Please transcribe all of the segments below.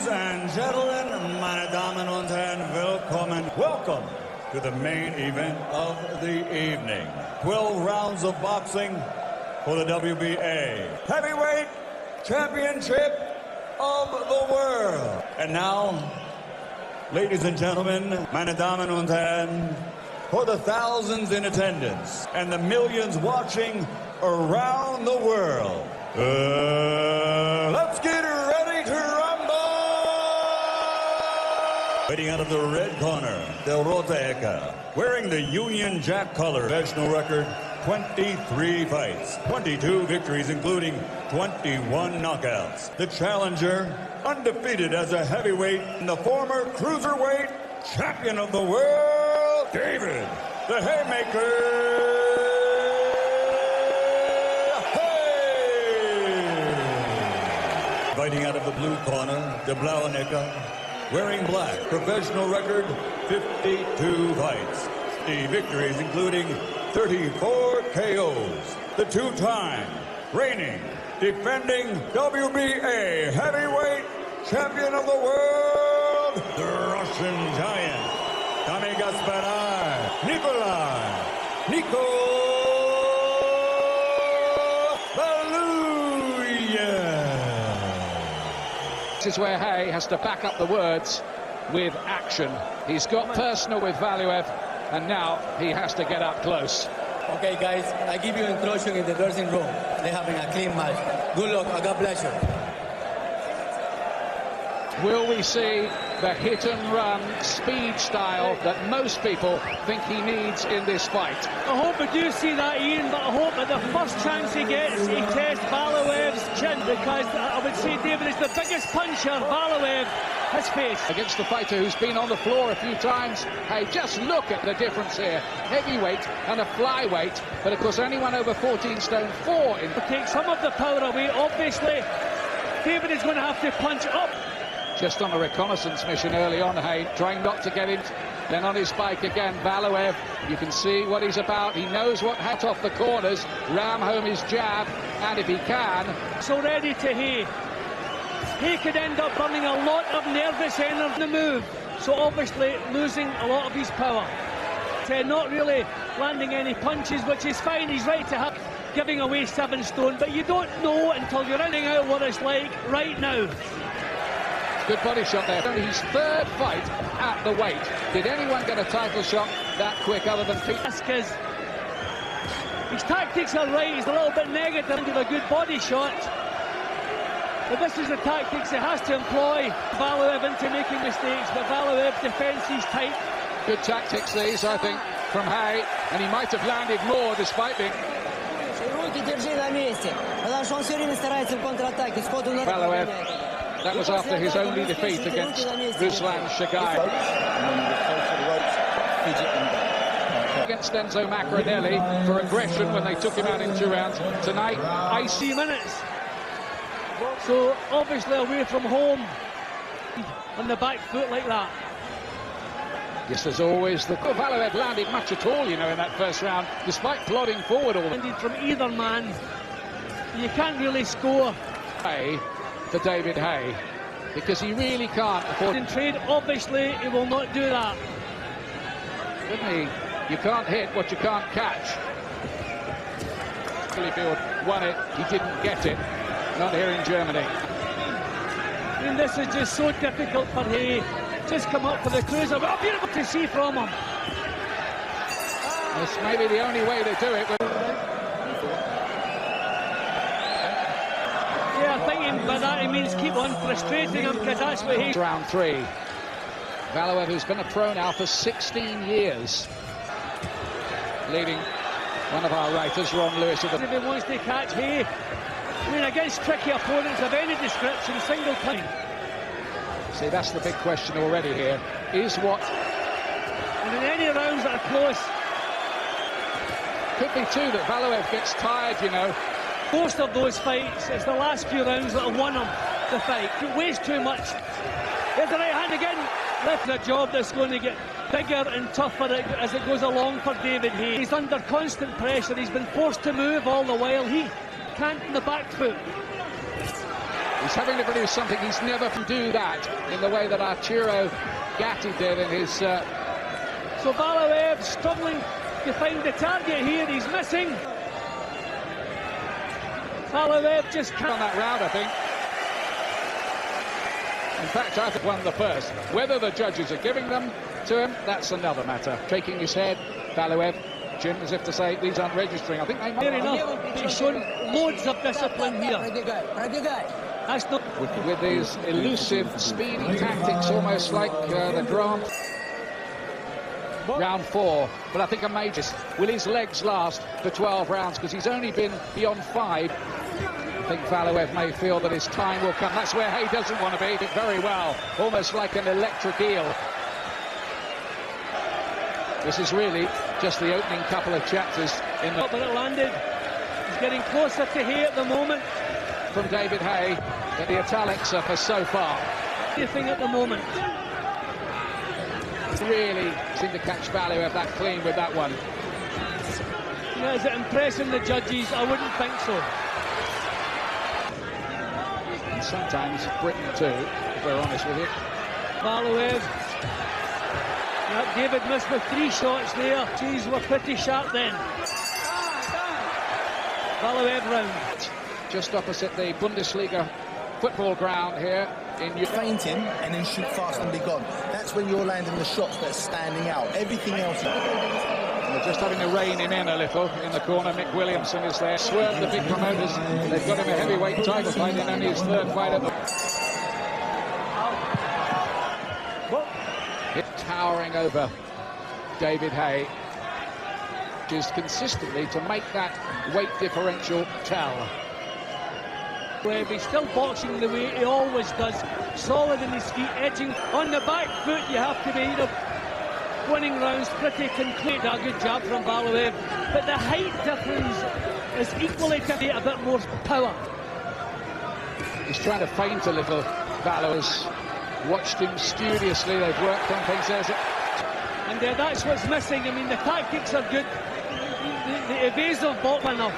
Ladies and gentlemen, meine Damen und Herren, welcome to the main event of the evening. 12 rounds of boxing for the WBA Heavyweight Championship of the world. And now, ladies and gentlemen, meine Damen und Herren, for the thousands in attendance and the millions watching around the world, let's get ready to rumble! Fighting out of the red corner, Del Roteca, wearing the Union Jack color, professional record 23 fights, 22 victories, including 21 knockouts. The challenger, undefeated as a heavyweight, and the former cruiserweight champion of the world, David the Haymaker. Fighting out of the blue corner, De Blauenicke, wearing black, professional record 52 fights, 50 victories, including 34 KOs. The two-time reigning, defending WBA heavyweight champion of the world, the Russian giant, Tommy Gasparai, Nico. This is where Haye has to back up the words with action. He's got personal with Valuev, and now he has to get up close. Okay, guys, I give you introduction in the dressing room. They're having a clean match. Good luck, and God bless you. Will we see the hit-and-run speed style that most people think he needs in this fight? I hope we do see that, Ian, but I hope that the first chance he gets, he tests Valuev's chin, because I would say David is the biggest puncher Valuev has faced. Against the fighter who's been on the floor a few times. Hey, just look at the difference here. Heavyweight and a flyweight, but of course anyone over 14 stone 4 in. Take some of the power away. Obviously, David is going to have to punch up. Just on a reconnaissance mission early on, Haye, trying not to get in. Then on his bike again, Valuev. You can see what he's about. He knows what hat off the corners, ram home his jab, and if he can. So ready to Haye. He could end up burning a lot of nervous energy in the move. So obviously losing a lot of his power. Not really landing any punches, which is fine. He's right to have giving away 7 stone, but you don't know until you're running out what it's like right now. Good body shot there. Only his 3rd fight at the weight. Did anyone get a title shot that quick other than Pete? Because his tactics are right. He's a little bit negative. Give a good body shot. But this is the tactics he has to employ. Valuev into making mistakes, but Valuev's defence is tight. Good tactics these, I think, from Haye, and he might have landed more despite being... Valuev, that was after his only defeat against Ruslan Shagai. Against Enzo Maccarinelli for aggression when they took him out in 2 rounds. Tonight, icy minutes. So obviously away from home on the back foot like that. Yes, there's always the... Valuev landed much at all, you know, in that first round, despite plodding forward all the... From either man, you can't really score. For David Haye, because he really can't afford... In trade, obviously, he will not do that. Didn't he? You can't hit what you can't catch. Holyfield won it, he didn't get it. Not here in Germany. I mean, this is just so difficult for Haye. Just come up for the cruiser. But beautiful to see from him. This may be the only way to do it. Yeah, I think by that he means keep on frustrating him, because that's what he... Round 3. Valuev, who's been a pro now for 16 years. Leading one of our writers, Ron Lewis. If he wants to catch Haye, I mean, against tricky opponents of any description, single time. See, that's the big question already here. Is what... And in any rounds that are close... Could be too that Valuev gets tired, you know. Most of those fights, it's the last few rounds that have won him the fight. He weighs too much. There's the right hand again. Left a job that's going to get bigger and tougher as it goes along for David Haye. He's under constant pressure. He's been forced to move all the while. He can't in the back foot. He's having to produce something he's never do that in the way that Arturo Gatti did in his... So Balaev struggling to find the target here, he's missing. Balaev just can't... On that round, I think. In fact, I think won the first. Whether the judges are giving them to him, that's another matter. Shaking his head, Balaev, Jim, as if to say, these aren't registering. I think they might... Fair enough, but he's shown loads of discipline here. That's not... With his elusive, speedy tactics, almost like the Grand... Round 4, but I think a major. Will his legs last for 12 rounds? Because he's only been beyond 5. I think Balaev may feel that his time will come. That's where Haye doesn't want to be. Did very well, almost like an electric eel. This is really just the opening couple of chapters in the... But it landed. He's getting closer to Haye at the moment. From David Haye, but the italics are for so far. Anything at the moment. Really seemed to catch Balaev that clean with that one. Yeah, is it impressing the judges? I wouldn't think so. And sometimes Britain too, if we're honest with you. Balaev. Yeah, David missed with 3 shots there. Geez, we're pretty sharp then. Balaev round. Just opposite the Bundesliga football ground here in Feint him and then shoot fast and be gone. That's when you're landing the shots that are standing out. Everything else... They're just having to rein him in a little in the corner. Mick Williamson is there. Swerve the big promoters. They've got him a heavyweight title fight in only his 3rd fight at the... Hit towering over David Haye, which is consistently to make that weight differential tell. He's still boxing the way he always does, solid in his feet, edging on the back foot. You have to be, winning rounds pretty concrete. A good jab from Balaev, but the height difference is equally to be a bit more power. He's trying to feint a little. Balaev's watched him studiously. They've worked on things, and that's what's missing. I mean, the tactics are good. The evasive boxing enough.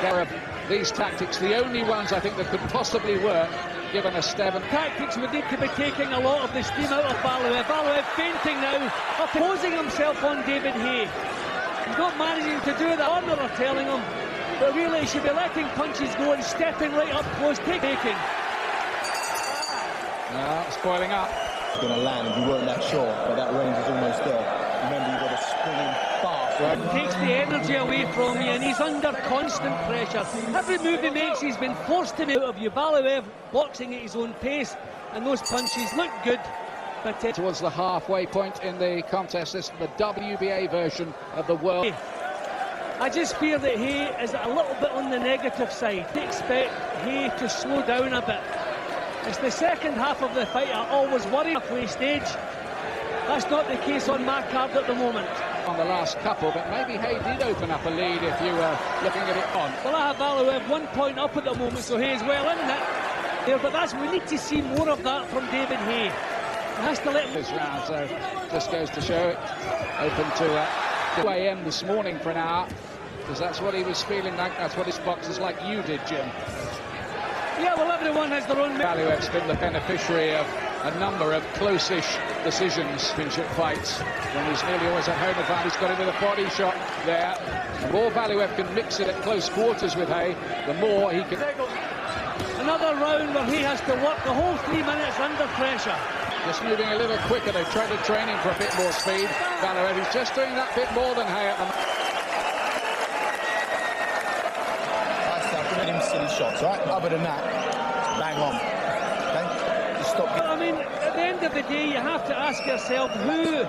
Of these tactics, the only ones I think that could possibly work, given a step. Tactics would need to be taking a lot of the steam out of Balaev. Balaev feinting now, opposing himself on David Haye. He's not managing to do the honour are telling him, but really he should be letting punches go and stepping right up close, taking. Spoiling up. It's going to land if you weren't that sure, but that range is almost there. Remember, you've got to spring in fast. It takes the energy away from you, and he's under constant pressure. Every move he makes, he's been forced to make out of you. Balaev boxing at his own pace, and those punches look good. But towards the halfway point in the contest, this is the WBA version of the world. I just fear that Haye is a little bit on the negative side. I expect Haye to slow down a bit. It's the second half of the fight I always worry halfway stage. That's not the case on my card at the moment. On the last couple, but maybe Haye did open up a lead if you were looking at it on. Well, I have Balaev 1 point up at the moment, so Haye's well in it. There, but we need to see more of that from David Haye. He has to let this round, so just goes to show it. Open to 2 a.m. this morning for an hour, because that's what he was feeling like. That's what his boxers like you did, Jim. Yeah, well, everyone has their own... Balaev's been the beneficiary of a number of close-ish decisions, pinch-up fights, when he's nearly always at home advantage. He's got him with a body shot there. The more Balaev can mix it at close quarters with Haye, the more he can... Another round where he has to work the whole 3 minutes under pressure. Just moving a little quicker. They've tried to train him for a bit more speed. Balaev is just doing that bit more than Haye at the moment. Him silly shots, right? Other than that, bang on. Okay? Just stop. I mean, at the end of the day, you have to ask yourself who.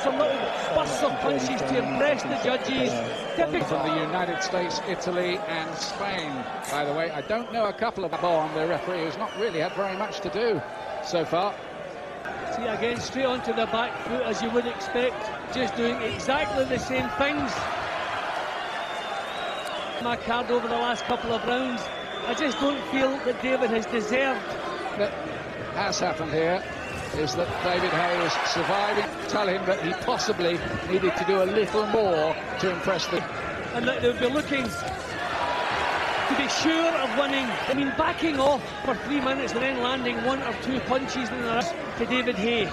Some little bursts of punches to impress the judges. From the United States, Italy, and Spain. By the way, I don't know a couple of on the referee who's not really had very much to do so far. See, again, straight onto the back foot as you would expect, just doing exactly the same things. My card over the last couple of rounds, I just don't feel that David has deserved. That has happened here is that David Haye is surviving. Tell him that he possibly needed to do a little more to impress them. And that they'll be looking to be sure of winning. I mean, backing off for 3 minutes and then landing 1 or 2 punches in the wrist to David Haye.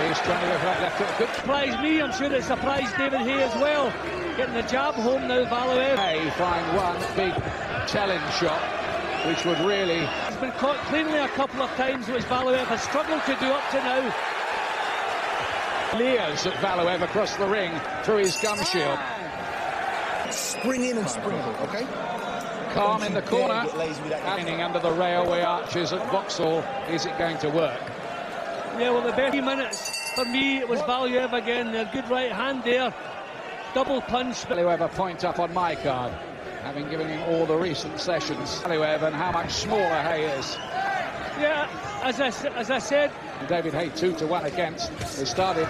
He's trying to go for that left hook. Good. Surprised me, I'm sure it surprised David Haye as well. Getting the jab home now, Valuev. Haye find one big challenge shot, which would really... He's been caught cleanly a couple of times, which Valuev has struggled to do up to now. Leers at Valuev across the ring through his gum shield. Spring in and spring out, okay? Calm in the corner, hanging under the railway arches at Vauxhall. Is it going to work? Yeah, well, the best 3 minutes for me, it was Valuev again. A good right hand there. Double punch. Valuev a point up on my card, having given him all the recent sessions. Valuev and how much smaller Haye is. Yeah, as I said. David Haye 2-1 against. They started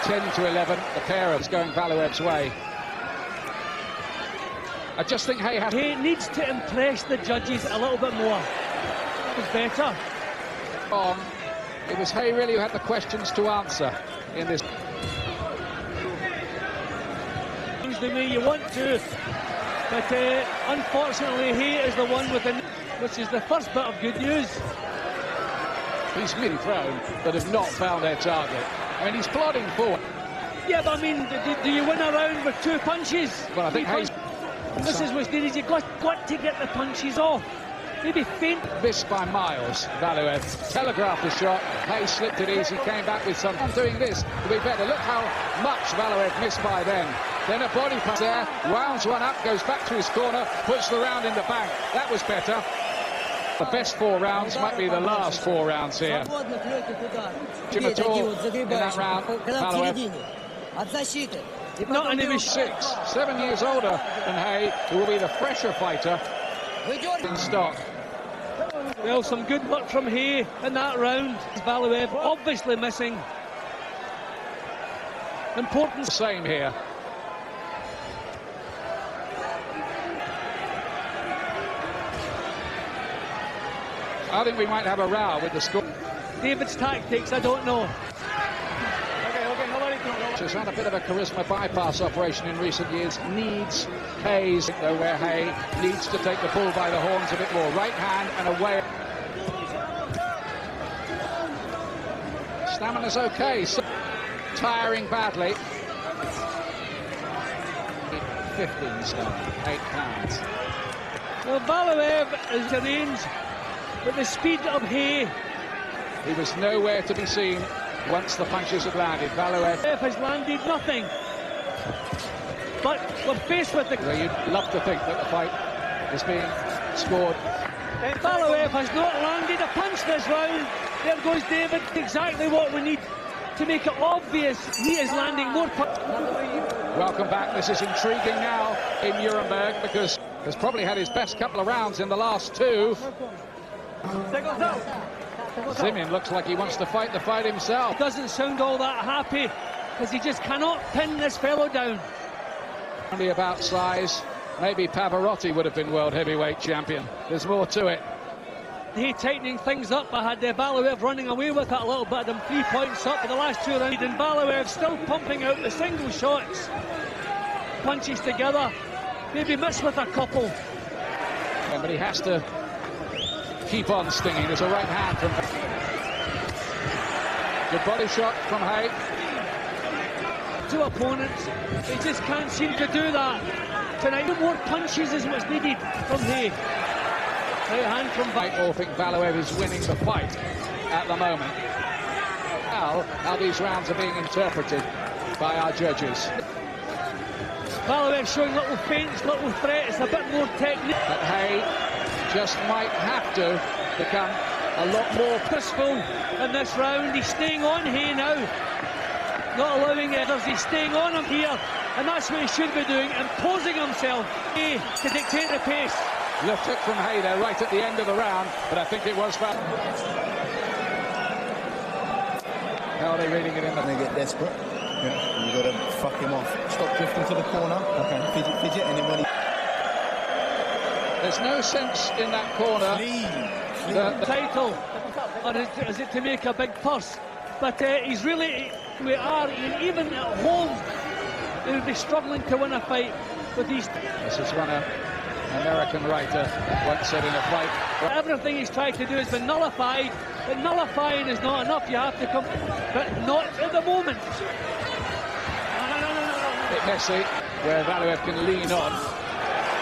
10-11. The pair is going Valuev's way. I just think Haye needs to impress the judges a little bit more. It's better. It was Haye really who had the questions to answer in this. The way you want to, but unfortunately Haye is the one with the, which is the first bit of good news. He's many thrown that have not found their target. I mean, he's plodding forward. Yeah, but I mean, do you win a round with 2 punches? Well, I think Haye's... This is what's needed. You've got to get the punches off. Maybe feint. Missed by miles, Valuev. Telegraphed the shot. Haye slipped it easy, came back with some. I'm doing this to be better. Look how much Valuev missed by then. Then a body punch there, wounds one up, goes back to his corner, puts the round in the bank. That was better. The best 4 rounds might be the last 4 rounds here. Jim at all in that round, Valuev. Not an image. 7 years older than Haye, who will be the fresher fighter in stock. Well, some good work from Haye in that round. Valuev obviously missing. Important. Same here. I think we might have a row with the score. David's tactics, I don't know. She's had a bit of a charisma bypass operation in recent years. Needs Haye's, though, where Haye needs to take the bull by the horns a bit more. Right hand and away. Stamina's okay. So tiring badly. 15 stone, 8 pounds. Well, Valuev is the range with the speed of Haye. He was nowhere to be seen once the punches had landed. Valuev has landed nothing. But we're faced with the... Well, you'd love to think that the fight is being scored. Valuev has not landed a punch this round. There goes David. Exactly what we need to make it obvious. He is landing more punches. Welcome back. This is intriguing now in Nuremberg because has probably had his best couple of rounds in the last 2. Zimin looks like he wants to fight the fight himself. Doesn't sound all that happy because he just cannot pin this fellow down. Only about size. Maybe Pavarotti would have been world heavyweight champion. There's more to it. He tightening things up. I had Valuev running away with it a little bit. Them 3 points up for the last 2 rounds. And Valuev still pumping out the single shots. Punches together. Maybe miss with a couple. Yeah, but he has to keep on stinging. There's a right hand from... Good body shot from Haye. 2 opponents. He just can't seem to do that. Tonight, more punches is what's needed from Haye. Right hand from I all think Valuev is winning the fight at the moment. Now, how these rounds are being interpreted by our judges. Valuev showing little feints, little threats, a bit more technique. But Haye just might have to become a lot more purposeful in this round. He's staying on Haye now. Not allowing others, he's staying on him here. And that's what he should be doing, imposing himself to dictate the pace. Left hook from Haye there right at the end of the round, but I think it was bad. How are they reading it in? They get desperate. Yeah. You got to fuck him off. Stop drifting to the corner. Okay. Fidget, and then when he... There's no sense in that corner. The title, or is it to make a big purse? But he's really, we are, even at home, he would be struggling to win a fight with these. This is one American writer once said in a fight. Everything he's tried to do has been nullified, but nullifying is not enough. You have to come, but not at the moment. Bit messy, where Valuev can lean on.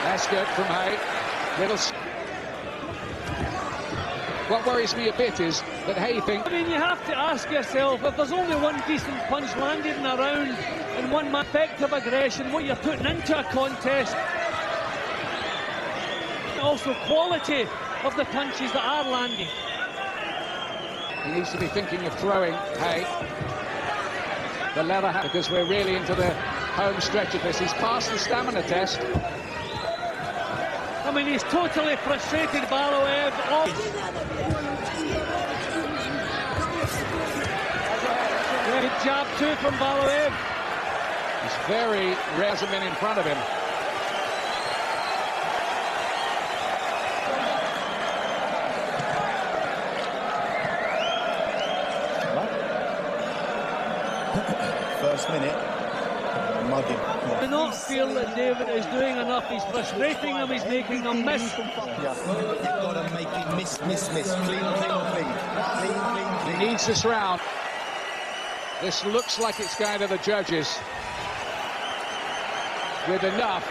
That's good from Haye. What worries me a bit is that Haye thinks... I mean, you have to ask yourself, if there's only one decent punch landed in a round and one effective aggression, what you're putting into a contest, also quality of the punches that are landing. He needs to be thinking of throwing Haye. The leather hat, because we're really into the home stretch of this. He's passed the stamina test. I mean, he's totally frustrated, Valuev. Good jab too from Valuev. He's very hasn't been in front of him. First minute, mugging. I do not feel that David is doing enough. He's frustrating him, he's making them miss. Yeah. You've got to make him miss. Clean. He needs this round. This looks like it's going to the judges with enough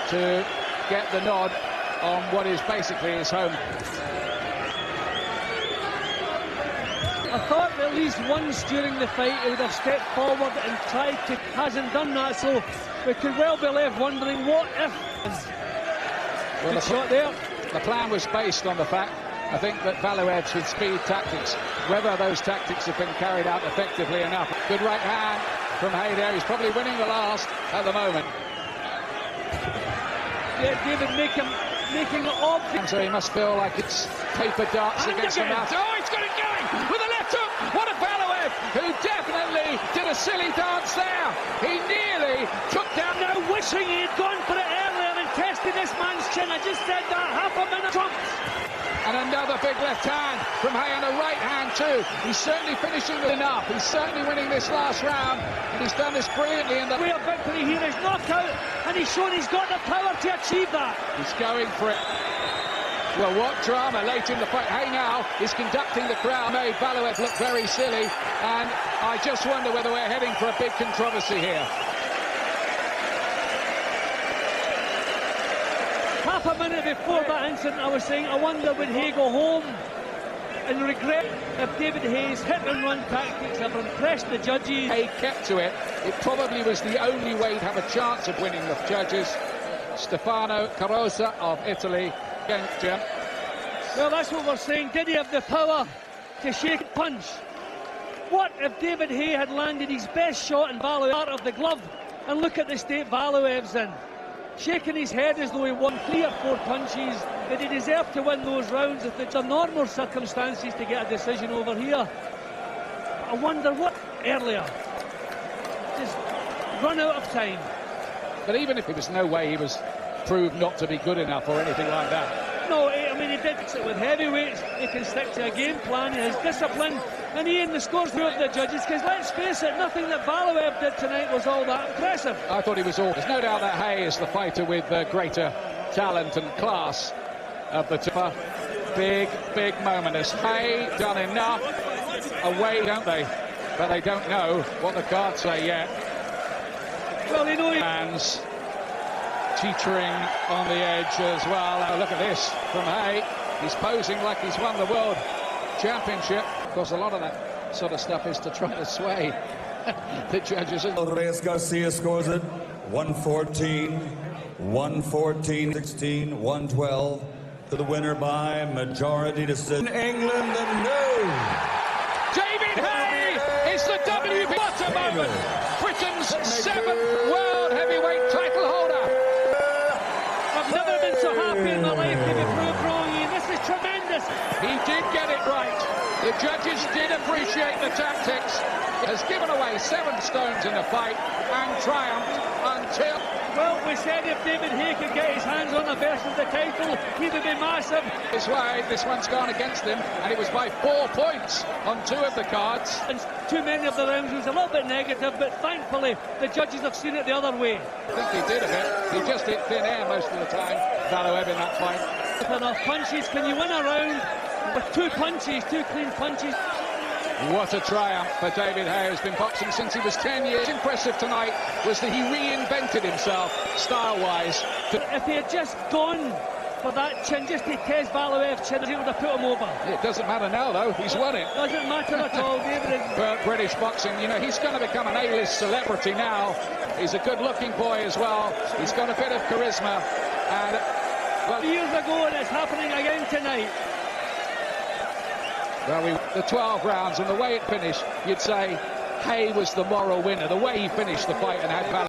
to get the nod on what is basically his home. I thought that at least once during the fight he would have stepped forward and tried to, hasn't done that, so we could well be left wondering what if. Well, good shot there. The plan was based on the fact, I think, that Valuev's with speed tactics, whether those tactics have been carried out effectively enough. Good right hand from Haye there. He's probably winning the last at the moment. Yeah, David making it obvious. So he must feel like it's paper darts against the mouth. Oh, he's got it going with a left hook. What a Valuev, who definitely did a silly dance there. He nearly took down. Now wishing he had gone for it earlier and tested this man's chin. I just said that half a minute. Trumps. And another big left hand from Haye, and a right hand too. He's certainly finishing with enough. He's certainly winning this last round, and he's done this brilliantly in the real victory here is knockout, and he's shown he's got the power to achieve that. He's going for it. Well, what drama late in the fight. Haye now is conducting the crowd. Made Valuev look very silly, and I just wonder whether we're heading for a big controversy here. Half a minute before that incident, I was saying, I wonder would Haye go home and regret if David Haye's hit-and-run tactics have impressed the judges. Haye kept to it. It probably was the only way to have a chance of winning the judges. Stefano Carosa of Italy against him. Well, that's what we're saying. Did he have the power to shake and punch? What if David Haye had landed his best shot in Valuev out of the glove? And look at the state Valuev's in. Shaking his head as though he won 3 or 4 punches. Did he deserve to win those rounds if it's a normal circumstances to get a decision over here? I wonder what earlier. Just run out of time. But even if there was no way he was proved not to be good enough or anything like that. No, I mean, he did it with heavyweights. He can stick to a game plan. He has discipline. And he in the scores of the judges, because let's face it, nothing that Valuev did tonight was all that impressive. I thought he was all. There's no doubt that Haye is the fighter with greater talent and class of the two. Big moment. Has Haye done enough? Away, don't they? But they don't know what the cards say yet. Well, you know, hands teetering on the edge as well. Now look at this from Haye. He's posing like he's won the world championship. Of course, a lot of that sort of stuff is to try to sway the judges. Reyes Garcia scores it 114, 114, 16, 112 to the winner by majority decision. England, the new David Haye is the WB. What a moment! Britain's 7th world heavyweight title holder. I've never been so happy in my life to be proved wrong. This is tremendous. He did get it right. The judges did appreciate the tactics. Has given away 7 stones in the fight and triumphed until... Well, we said if David Haye could get his hands on the version of the title, he would be massive. This way, this one's gone against him, and it was by 4 points on 2 of the cards. And too many of the rounds was a little bit negative, but thankfully the judges have seen it the other way. I think he did a bit. He just hit thin air most of the time, Baloev, in that fight. With enough punches, can you win a round with 2 punches, 2 clean punches? What a triumph for David Haye, who's been boxing since he was 10 years. Impressive tonight was that he reinvented himself style-wise. If he had just gone for that chin, just to test Baloev's chin, he would have put him over. It doesn't matter now, though. He's won it. Doesn't matter at all, David. For British boxing, you know, he's going to become an A-list celebrity now. He's a good-looking boy as well. He's got a bit of charisma. And, well, years ago, and it's happening again tonight. Well, the 12 rounds, and the way it finished, you'd say Haye was the moral winner. The way he finished the fight and had balance.